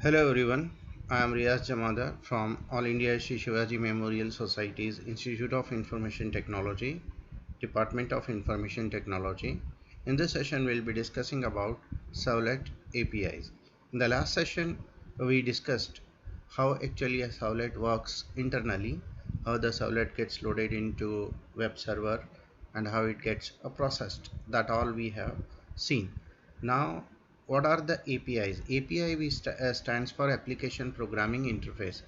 Hello everyone, I am Riaz Jamada from All India Shri Shivaji Memorial Society's Institute of Information Technology, Department of Information Technology. In this session, we'll be discussing about Servlet APIs. In the last session, we discussed how actually a Servlet works internally, how the Servlet gets loaded into web server, and how it gets processed. That all we have seen. Now, what are the APIs? API stands for Application Programming Interface.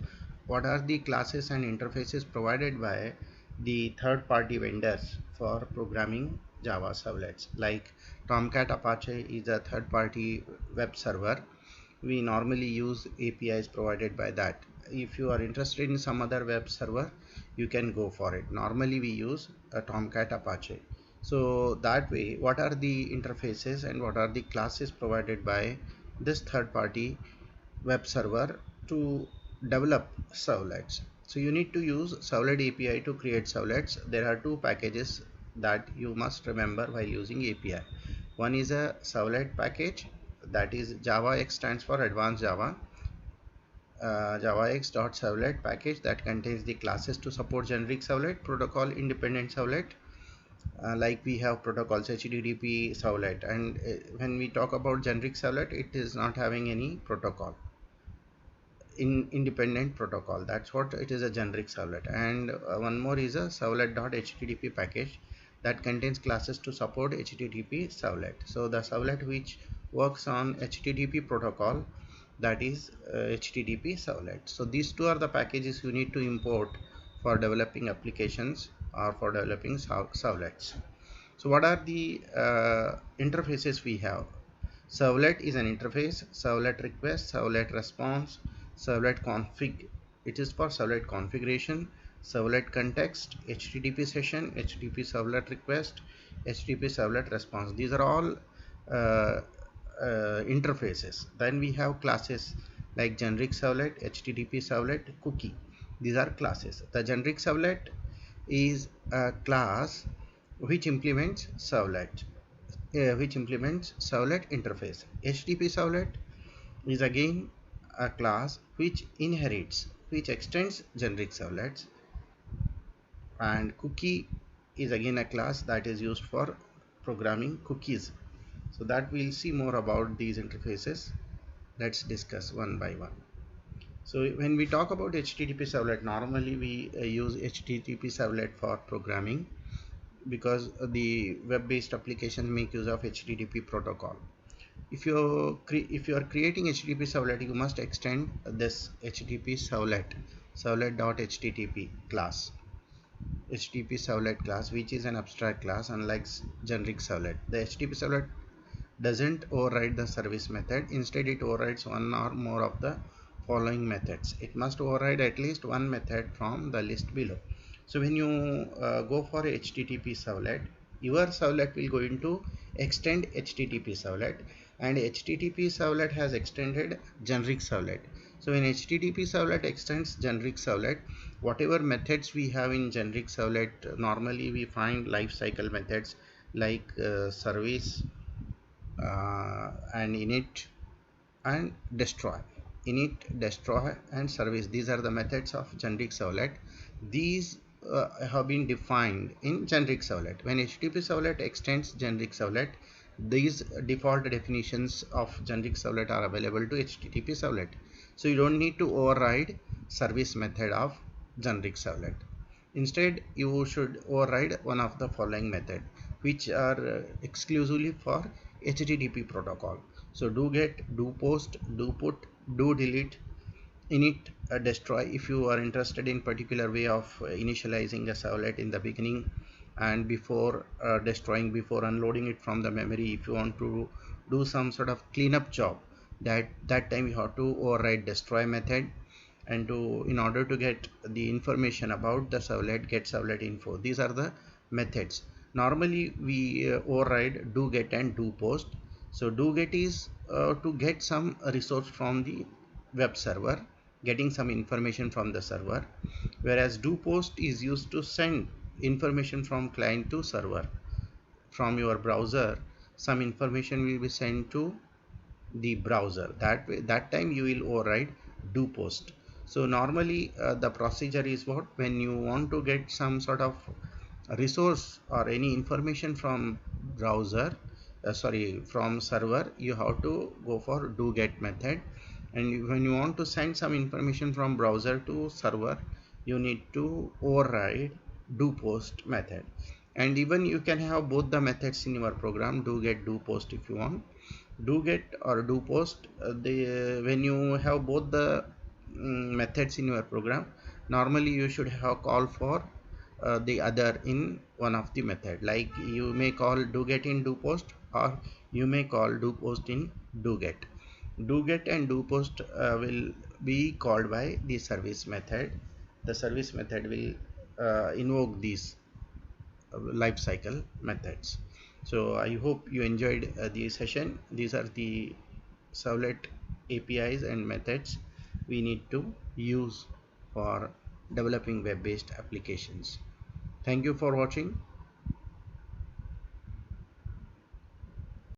What are the classes and interfaces provided by the third-party vendors for programming Java servlets? Like Tomcat Apache is a third-party web server. We normally use APIs provided by that. If you are interested in some other web server, you can go for it. Normally we use a Tomcat Apache. So that way, what are the interfaces and what are the classes provided by this third-party web server to develop servlets? So you need to use Servlet API to create servlets. There are two packages that you must remember while using API. One is a servlet package, that is JavaX stands for Advanced Java. JavaX.servlet package that contains the classes to support generic servlet, protocol independent servlet, like we have protocols HTTP servlet, and when we talk about generic servlet, it is not having any protocol in independent protocol. That's what it is, a generic servlet. And one more is a servlet.http package that contains classes to support HTTP servlet. So the servlet which works on HTTP protocol, that is HTTP servlet. So these two are the packages you need to import for developing applications or for developing servlets. So what are the interfaces we have? Servlet is an interface, servlet request, servlet response, servlet config, it is for servlet configuration, servlet context, HTTP session, HTTP servlet request, HTTP servlet response. These are all interfaces. Then we have classes like generic servlet, HTTP servlet, cookie. These are classes. The generic servlet is a class which implements servlet interface. HTTP servlet is again a class which extends generic servlets, and cookie is again a class that is used for programming cookies. So that we'll see more about these interfaces. Let's discuss one by one. So when we talk about HTTP servlet, normally we use HTTP servlet for programming because the web-based applications make use of HTTP protocol. If you are creating HTTP servlet, you must extend this HTTP servlet.http class, HTTP servlet class, which is an abstract class unlike generic servlet. The HTTP servlet doesn't override the service method. Instead, it overrides one or more of the following methods. It must override at least one method from the list below. So when you go for HTTP servlet, your servlet will going to extend HTTP servlet, and HTTP servlet has extended generic servlet. So when HTTP servlet extends generic servlet, whatever methods we have in generic servlet, normally we find lifecycle methods like service and init and destroy. Init, destroy and service, these are the methods of generic servlet. These have been defined in generic servlet. When HTTP servlet extends generic servlet, these default definitions of generic servlet are available to HTTP servlet. So you don't need to override service method of generic servlet. Instead, you should override one of the following method which are exclusively for HTTP protocol. So do get, do post, do put, do delete, init, destroy. If you are interested in particular way of initializing a servlet in the beginning and before destroying, before unloading it from the memory, if you want to do some sort of cleanup job, that time you have to override destroy method, and in order to get the information about the servlet, get servlet info. These are the methods. Normally we override do get and do post. So do get is to get some resource from the web server, getting some information from the server, whereas do post is used to send information from client to server. From your browser, some information will be sent to the browser. That time you will override do post. So normally the procedure is what, when you want to get some sort of resource or any information from browser, sorry, from server, you have to go for do get method. And when you want to send some information from browser to server, you need to override do post method. And even you can have both the methods in your program, do get, do post. If you want do get or do post, when you have both the methods in your program, normally you should have call for the other in one of the method. Like you may call do get in do post, or you may call do post in do get. Do get and do post will be called by the service method. The service method will invoke these life cycle methods. So I hope you enjoyed the session. These are the servlet APIs and methods we need to use for developing web-based applications. Thank you for watching.